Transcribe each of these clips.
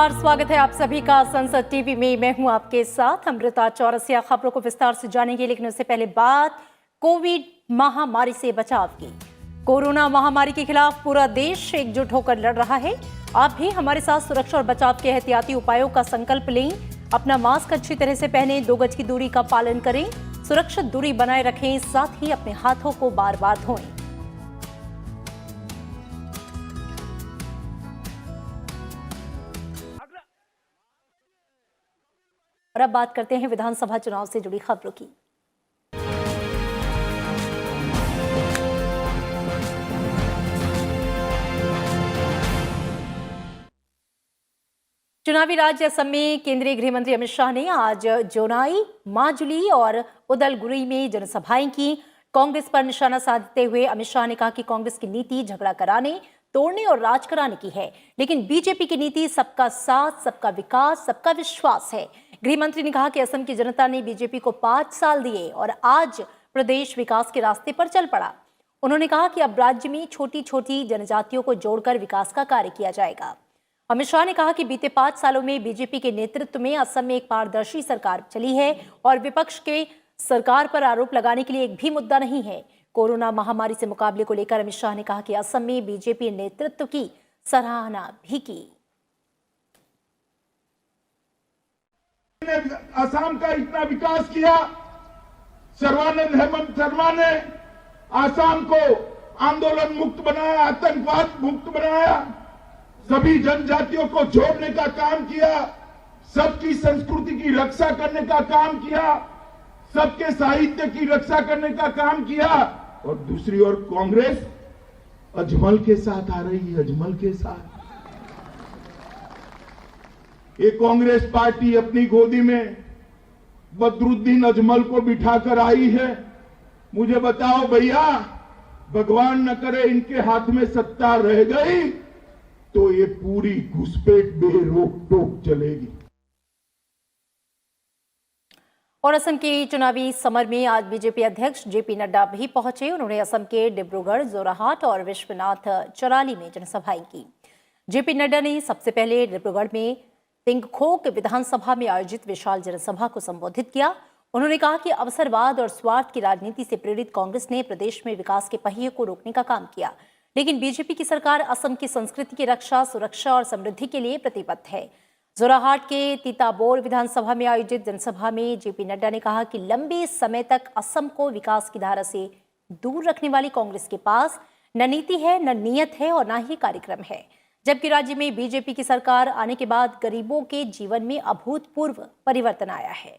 नमस्कार, स्वागत है आप सभी का संसद टीवी में। मैं हूं आपके साथ अमृता चौरसिया। खबरों को विस्तार से जानेंगे, लेकिन उससे पहले बात कोविड महामारी से बचाव की। कोरोना महामारी के खिलाफ पूरा देश एकजुट होकर लड़ रहा है। आप भी हमारे साथ सुरक्षा और बचाव के एहतियाती उपायों का संकल्प लें। अपना मास्क अच्छी तरह से पहनें, 2 गज की दूरी का पालन करें, सुरक्षित दूरी बनाए रखें, साथ ही अपने हाथों को बार बार धोएं। और अब बात करते हैं विधानसभा चुनाव से जुड़ी खबरों की। चुनावी राज्य असम में केंद्रीय गृह मंत्री अमित शाह ने आज जोनाई, माजुली और उदलगुरी में जनसभाएं की। कांग्रेस पर निशाना साधते हुए अमित शाह ने कहा कि कांग्रेस की नीति झगड़ा कराने, तोड़ने और राज कराने की है, लेकिन बीजेपी की नीति सबका साथ, सबका विकास, सबका विश्वास है। गृह मंत्री ने कहा कि असम की जनता ने बीजेपी को 5 साल दिए और आज प्रदेश विकास के रास्ते पर चल पड़ा। उन्होंने कहा कि अब राज्य में छोटी छोटी जनजातियों को जोड़कर विकास का कार्य किया जाएगा। अमित शाह ने कहा कि बीते 5 सालों में बीजेपी के नेतृत्व में असम में एक पारदर्शी सरकार चली है और विपक्ष के सरकार पर आरोप लगाने के लिए एक भी मुद्दा नहीं है। कोरोना महामारी से मुकाबले को लेकर अमित शाह ने कहा कि असम में बीजेपी नेतृत्व की सराहना भी की। असम का इतना विकास किया, सर्बानंद हेमंत शर्मा ने असम को आंदोलन मुक्त बनाया, आतंकवाद मुक्त बनाया, सभी जनजातियों को जोड़ने का काम किया, सबकी संस्कृति की रक्षा करने का काम किया, सबके साहित्य की रक्षा करने का काम किया। और दूसरी ओर कांग्रेस अजमल के साथ आ रही है, अजमल के साथ। ये कांग्रेस पार्टी अपनी गोदी में बदरुद्दीन अजमल को बिठाकर आई है। मुझे बताओ भैया, भगवान न करे इनके हाथ में सत्ता रह गई तो ये पूरी घुसपैठ बेरोक टोक चलेगी। और असम के चुनावी समर में आज बीजेपी अध्यक्ष जेपी नड्डा भी पहुंचे। उन्होंने असम के डिब्रूगढ़, जोरहाट और विश्वनाथ चराली में जनसभाएं की। जेपी नड्डा ने सबसे पहले डिब्रूगढ़ में तिंगखोक विधानसभा में आयोजित विशाल जनसभा को संबोधित किया। उन्होंने कहा कि अवसरवाद और स्वार्थ की राजनीति से प्रेरित कांग्रेस ने प्रदेश में विकास के पहिए को रोकने का काम किया, लेकिन बीजेपी की सरकार असम की संस्कृति की रक्षा, सुरक्षा और समृद्धि के लिए प्रतिबद्ध है। जोराहाट के तीताबोर विधानसभा में आयोजित जनसभा में जेपी नड्डा ने कहा कि लंबे समय तक असम को विकास की धारा से दूर रखने वाली कांग्रेस के पास न नीति है, न नीयत है और न ही कार्यक्रम है, जबकि राज्य में बीजेपी की सरकार आने के बाद गरीबों के जीवन में अभूतपूर्व परिवर्तन आया है।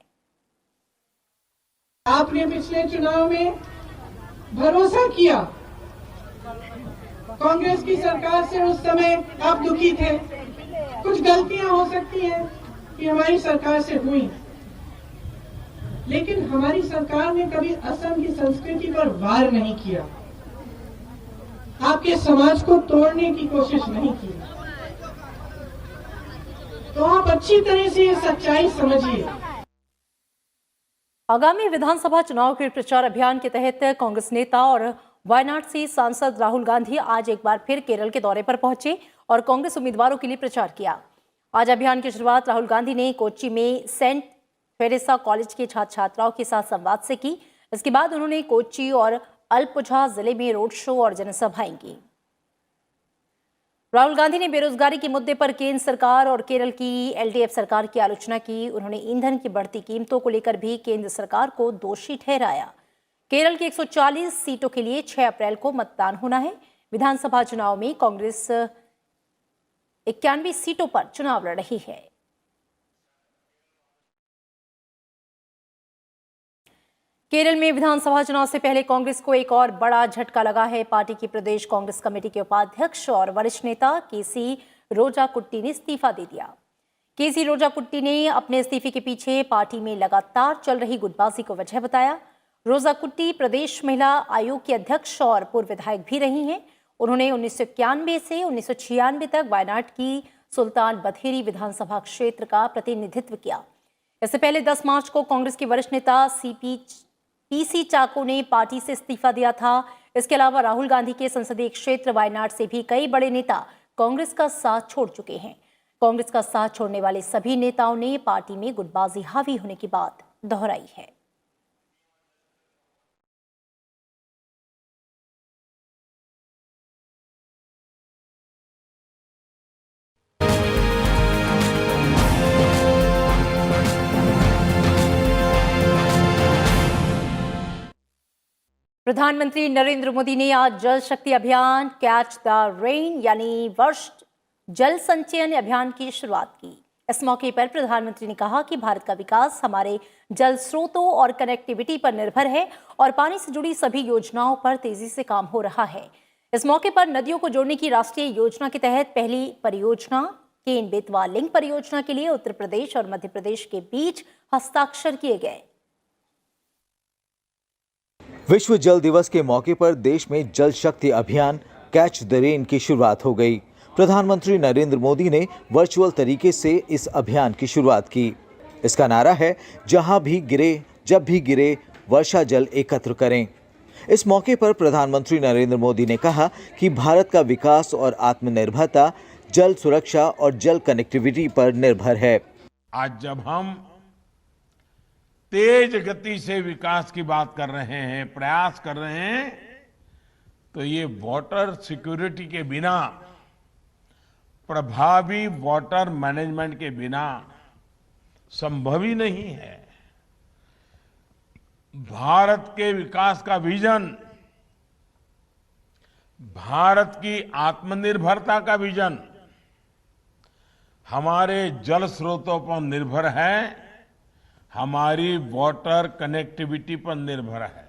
आपने पिछले चुनाव में भरोसा किया, कांग्रेस की सरकार से उस समय आप दुखी थे। कुछ गलतियां हो सकती हैं कि हमारी सरकार से हुई, लेकिन हमारी सरकार ने कभी असम की संस्कृति पर वार नहीं किया, आपके समाज को तोड़ने की कोशिश नहीं की। तो आप अच्छी तरह से ये सच्चाई समझिए। आगामी विधानसभा चुनाव के प्रचार अभियान के तहत कांग्रेस नेता और वायनाड से सांसद राहुल गांधी आज एक बार फिर केरल के दौरे पर पहुंचे और कांग्रेस उम्मीदवारों के लिए प्रचार किया। आज अभियान की शुरुआत राहुल गांधी ने कोच्चि में सेंट थेरेसा कॉलेज के छात्र छात्राओं के साथ संवाद से की। इसके बाद उन्होंने कोच्चि और अलपुझा जिले में रोड शो और जनसभाएं की। राहुल गांधी ने बेरोजगारी के मुद्दे पर केंद्र सरकार और केरल की एलडीएफ सरकार की आलोचना की। उन्होंने ईंधन की बढ़ती कीमतों को लेकर भी केंद्र सरकार को दोषी ठहराया। केरल की 140 सीटों के लिए 6 अप्रैल को मतदान होना है। विधानसभा चुनाव में कांग्रेस 91 सीटों पर चुनाव लड़ रही है। केरल में विधानसभा चुनाव से पहले कांग्रेस को एक और बड़ा झटका लगा है। पार्टी की प्रदेश कांग्रेस कमेटी के उपाध्यक्ष और वरिष्ठ नेता केसी रोजाकुट्टी ने इस्तीफा दे दिया। केसी रोजाकुट्टी ने अपने इस्तीफे के पीछे पार्टी में लगातार चल रही गुटबाजी को वजह बताया। रोजाकुट्टी प्रदेश महिला आयोग की अध्यक्ष और पूर्व विधायक भी रही हैं। उन्होंने 1991 से 1996 तक वायनाड की सुल्तान बथेरी विधानसभा क्षेत्र का प्रतिनिधित्व किया। इससे पहले 10 मार्च को कांग्रेस के वरिष्ठ नेता पीसी चाको ने पार्टी से इस्तीफा दिया था। इसके अलावा राहुल गांधी के संसदीय क्षेत्र वायनाड से भी कई बड़े नेता कांग्रेस का साथ छोड़ चुके हैं। कांग्रेस का साथ छोड़ने वाले सभी नेताओं ने पार्टी में गुटबाजी हावी होने की बात दोहराई है। प्रधानमंत्री नरेंद्र मोदी ने आज जल शक्ति अभियान कैच द रेन यानी वर्ष जल संचयन अभियान की शुरुआत की। इस मौके पर प्रधानमंत्री ने कहा कि भारत का विकास हमारे जल स्रोतों और कनेक्टिविटी पर निर्भर है और पानी से जुड़ी सभी योजनाओं पर तेजी से काम हो रहा है। इस मौके पर नदियों को जोड़ने की राष्ट्रीय योजना के तहत पहली परियोजना केन बेतवा लिंक परियोजना के लिए उत्तर प्रदेश और मध्य प्रदेश के बीच हस्ताक्षर किए गए। विश्व जल दिवस के मौके पर देश में जल शक्ति अभियान कैच द रेन की शुरुआत हो गई। प्रधानमंत्री नरेंद्र मोदी ने वर्चुअल तरीके से इस अभियान की शुरुआत की। इसका नारा है, जहां भी गिरे जब भी गिरे वर्षा जल एकत्र करें। इस मौके पर प्रधानमंत्री नरेंद्र मोदी ने कहा कि भारत का विकास और आत्मनिर्भरता जल सुरक्षा और जल कनेक्टिविटी पर निर्भर है। आज जब हम तेज गति से विकास की बात कर रहे हैं, प्रयास कर रहे हैं, तो ये वाटर सिक्योरिटी के बिना, प्रभावी वाटर मैनेजमेंट के बिना संभव ही नहीं है। भारत के विकास का विजन, भारत की आत्मनिर्भरता का विजन हमारे जल स्रोतों पर निर्भर है, हमारी वाटर कनेक्टिविटी पर निर्भर है।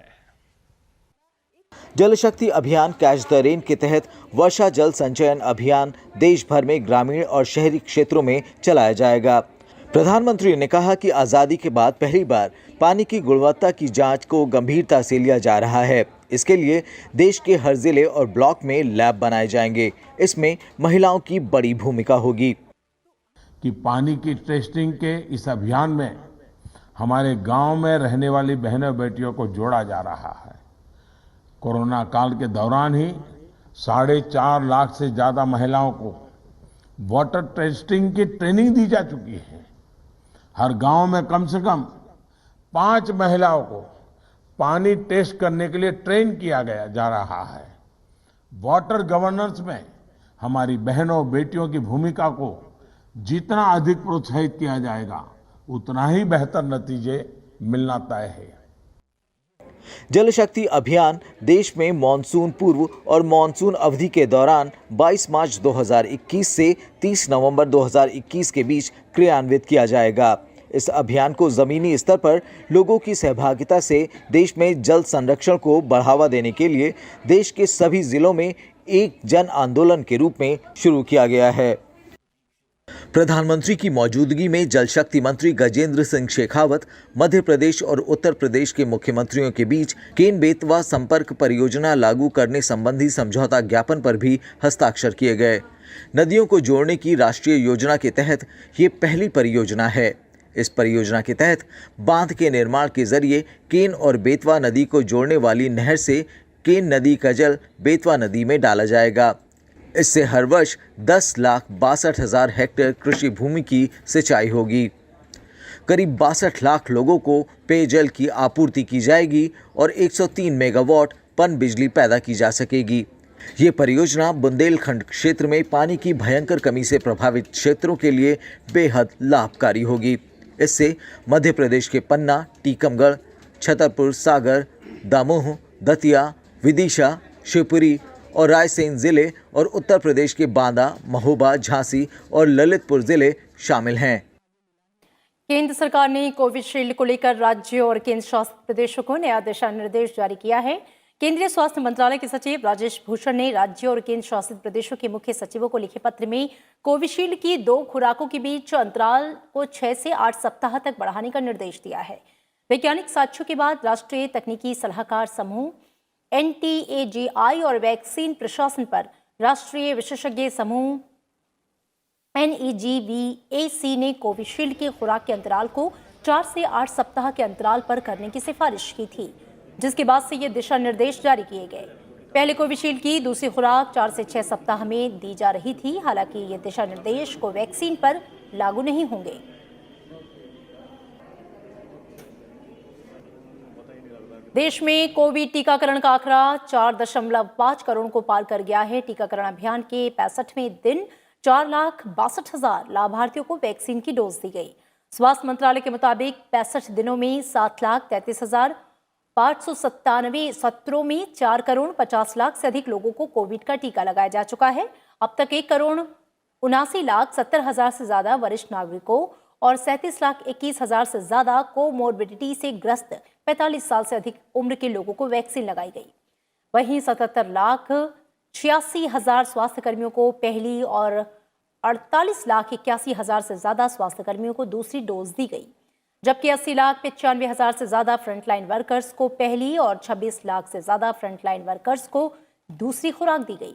जल शक्ति अभियान कैच द रेन के तहत वर्षा जल संचयन अभियान देश भर में ग्रामीण और शहरी क्षेत्रों में चलाया जाएगा। प्रधानमंत्री ने कहा कि आजादी के बाद पहली बार पानी की गुणवत्ता की जांच को गंभीरता से लिया जा रहा है। इसके लिए देश के हर जिले और ब्लॉक में लैब बनाए जाएंगे। इसमें महिलाओं की बड़ी भूमिका होगी। कि पानी की टेस्टिंग के इस अभियान में हमारे गांव में रहने वाली बहनों बेटियों को जोड़ा जा रहा है। कोरोना काल के दौरान ही 4.5 लाख से ज्यादा महिलाओं को वाटर टेस्टिंग की ट्रेनिंग दी जा चुकी है। हर गांव में कम से कम 5 महिलाओं को पानी टेस्ट करने के लिए ट्रेन किया गया जा रहा है। वाटर गवर्नेंस में हमारी बहनों बेटियों की भूमिका को जितना अधिक प्रोत्साहित किया जाएगा, उतना ही बेहतर नतीजे मिलना तय है। जल शक्ति अभियान देश में मॉनसून पूर्व और मॉनसून अवधि के दौरान 22 मार्च 2021 से 30 नवंबर 2021 के बीच क्रियान्वित किया जाएगा। इस अभियान को जमीनी स्तर पर लोगों की सहभागिता से देश में जल संरक्षण को बढ़ावा देने के लिए देश के सभी जिलों में एक जन आंदोलन के रूप में शुरू किया गया है। प्रधानमंत्री की मौजूदगी में जल शक्ति मंत्री गजेंद्र सिंह शेखावत, मध्य प्रदेश और उत्तर प्रदेश के मुख्यमंत्रियों के बीच केन बेतवा संपर्क परियोजना लागू करने संबंधी समझौता ज्ञापन पर भी हस्ताक्षर किए गए। नदियों को जोड़ने की राष्ट्रीय योजना के तहत ये पहली परियोजना है। इस परियोजना के तहत बांध के निर्माण के जरिए केन और बेतवा नदी को जोड़ने वाली नहर से केन नदी का जल बेतवा नदी में डाला जाएगा। इससे हर वर्ष 10,62,000 हेक्टेयर कृषि भूमि की सिंचाई होगी। करीब 62 लाख लोगों को पेयजल की आपूर्ति की जाएगी और 103 मेगावाट पन बिजली पैदा की जा सकेगी। ये परियोजना बुंदेलखंड क्षेत्र में पानी की भयंकर कमी से प्रभावित क्षेत्रों के लिए बेहद लाभकारी होगी। इससे मध्य प्रदेश के पन्ना, टीकमगढ़, छतरपुर, सागर, दमोह, दतिया, विदिशा, शिवपुरी और रायसेन जिले और उत्तर प्रदेश के बांदा, महोबा, झांसी और ललितपुर जिले शामिल हैं। केंद्र सरकार ने कोविशील्ड को लेकर राज्यों और केंद्र शासित प्रदेशों को नया दिशा निर्देश जारी किया है। केंद्रीय स्वास्थ्य मंत्रालय के सचिव राजेश भूषण ने राज्यों और केंद्र शासित प्रदेशों के मुख्य सचिवों को लिखे पत्र में कोविशील्ड की 2 खुराकों के बीच अंतराल को 6 से 8 सप्ताह तक बढ़ाने का निर्देश दिया है। वैज्ञानिक साक्ष्यों के बाद राष्ट्रीय तकनीकी सलाहकार समूह NTAGI और वैक्सीन प्रशासन पर राष्ट्रीय विशेषज्ञ समूह NEGVAC ने कोविशील्ड की खुराक के अंतराल को 4 से 8 सप्ताह के अंतराल पर करने की सिफारिश की थी, जिसके बाद से ये दिशा निर्देश जारी किए गए। पहले कोविशील्ड की दूसरी खुराक 4 से 6 सप्ताह में दी जा रही थी। हालांकि ये दिशा निर्देश कोवैक्सीन पर लागू नहीं होंगे। देश में कोविड टीकाकरण का आंकड़ा 4.5 करोड़ को पार कर गया है। टीकाकरण अभियान के 65वें दिन 4,62,000 लाभार्थियों को वैक्सीन की डोज दी गई। स्वास्थ्य मंत्रालय के मुताबिक 65 दिनों में 7,33,597 सत्रों में 4,50,00,000 से अधिक लोगों को कोविड का टीका लगाया जा चुका है। अब तक 1,79,70,000 से ज्यादा वरिष्ठ नागरिकों और 37,21,000 से ज्यादा कोमोर्बिडिटी से ग्रस्त 45 साल से अधिक उम्र के लोगों को वैक्सीन लगाई गई। वहीं 77,86,000 स्वास्थ्य कर्मियों को पहली और 48,81,000 से ज्यादा स्वास्थ्य कर्मियों को दूसरी डोज दी गई, जबकि 80,95,000 से ज्यादा फ्रंटलाइन वर्कर्स को पहली और 26 लाख से ज्यादा फ्रंटलाइन वर्कर्स को दूसरी खुराक दी गई।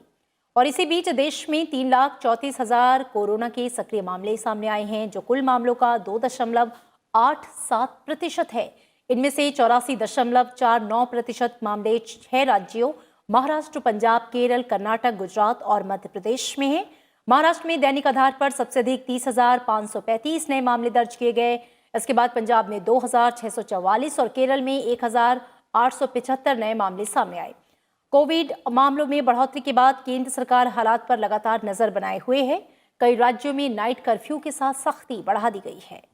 और इसी बीच देश में 3,34,000 कोरोना के सक्रिय मामले सामने आए हैं, जो कुल मामलों का 2.87% है। इनमें से 84.49% मामले 6 राज्यों महाराष्ट्र, पंजाब, केरल, कर्नाटक, गुजरात और मध्य प्रदेश में हैं। महाराष्ट्र में दैनिक आधार पर सबसे अधिक 30,535 नए मामले दर्ज किए गए। इसके बाद पंजाब में 2,644 और केरल में 1,875 नए मामले सामने आए। कोविड मामलों में बढ़ोतरी के बाद केंद्र सरकार हालात पर लगातार नजर बनाए हुए है। कई राज्यों में नाइट कर्फ्यू के साथ सख्ती बढ़ा दी गई है।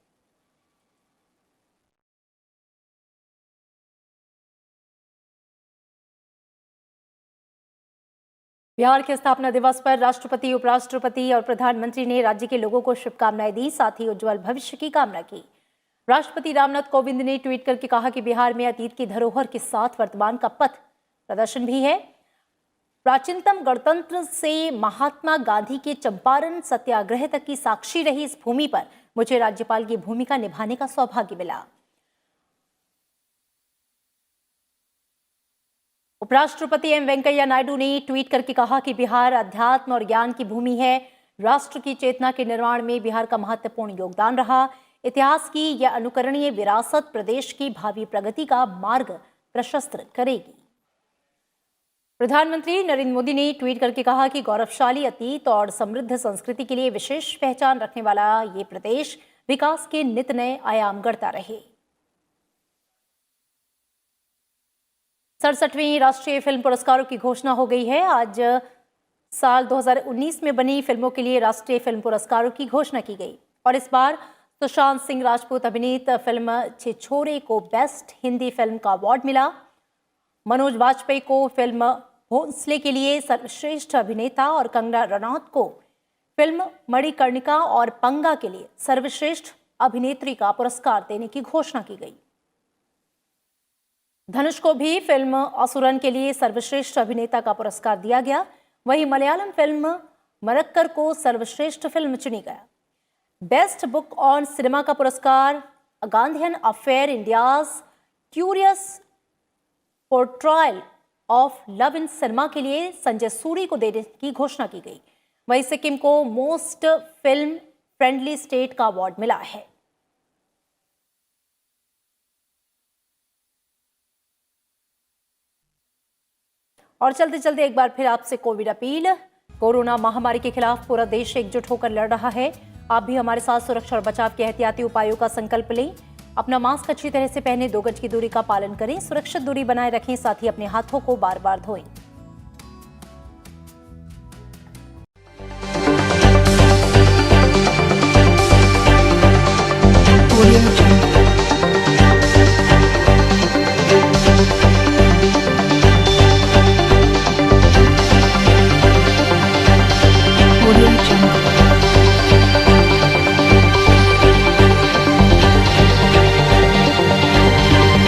बिहार के स्थापना दिवस पर राष्ट्रपति, उपराष्ट्रपति और प्रधानमंत्री ने राज्य के लोगों को शुभकामनाएं दी, साथ ही उज्जवल भविष्य की कामना की। राष्ट्रपति रामनाथ कोविंद ने ट्वीट करके कहा कि बिहार में अतीत की धरोहर के साथ वर्तमान का पथ प्रदर्शन भी है। प्राचीनतम गणतंत्र से महात्मा गांधी के चंपारण सत्याग्रह तक की साक्षी रही इस भूमि पर मुझे राज्यपाल की भूमिका निभाने का सौभाग्य मिला। उपराष्ट्रपति एम वेंकैया नायडू ने ट्वीट करके कहा कि बिहार अध्यात्म और ज्ञान की भूमि है। राष्ट्र की चेतना के निर्माण में बिहार का महत्वपूर्ण योगदान रहा। इतिहास की यह अनुकरणीय विरासत प्रदेश की भावी प्रगति का मार्ग प्रशस्त करेगी। प्रधानमंत्री नरेंद्र मोदी ने ट्वीट करके कहा कि गौरवशाली अतीत और समृद्ध संस्कृति के लिए विशेष पहचान रखने वाला ये प्रदेश विकास के नित नए आयाम गढ़ता रहे। 67वें राष्ट्रीय फिल्म पुरस्कारों की घोषणा हो गई है। आज साल 2019 में बनी फिल्मों के लिए राष्ट्रीय फिल्म पुरस्कारों की घोषणा की गई और इस बार सुशांत सिंह राजपूत अभिनीत फिल्म छिछोरे को बेस्ट हिंदी फिल्म का अवार्ड मिला। मनोज वाजपेयी को फिल्म भोंसले के लिए सर्वश्रेष्ठ अभिनेता और कंगना रनौत को फिल्म मणिकर्णिका और पंगा के लिए सर्वश्रेष्ठ अभिनेत्री का पुरस्कार देने की घोषणा की गई। धनुष को भी फिल्म असुरन के लिए सर्वश्रेष्ठ अभिनेता का पुरस्कार दिया गया। वहीं मलयालम फिल्म मरक्कर को सर्वश्रेष्ठ फिल्म चुनी गया। बेस्ट बुक ऑन सिनेमा का पुरस्कार Gandhian affair India's curious portrayal of love in cinema के लिए संजय सूरी को देने की घोषणा की गई। वहीं सिक्किम को मोस्ट फिल्म फ्रेंडली स्टेट का अवार्ड मिला है। और चलते चलते एक बार फिर आपसे कोविड अपील। कोरोना महामारी के खिलाफ पूरा देश एकजुट होकर लड़ रहा है। आप भी हमारे साथ सुरक्षा और बचाव के एहतियाती उपायों का संकल्प लें। अपना मास्क अच्छी तरह से पहने, 2 गज की दूरी का पालन करें, सुरक्षित दूरी बनाए रखें, साथ ही अपने हाथों को बार बार धोएं।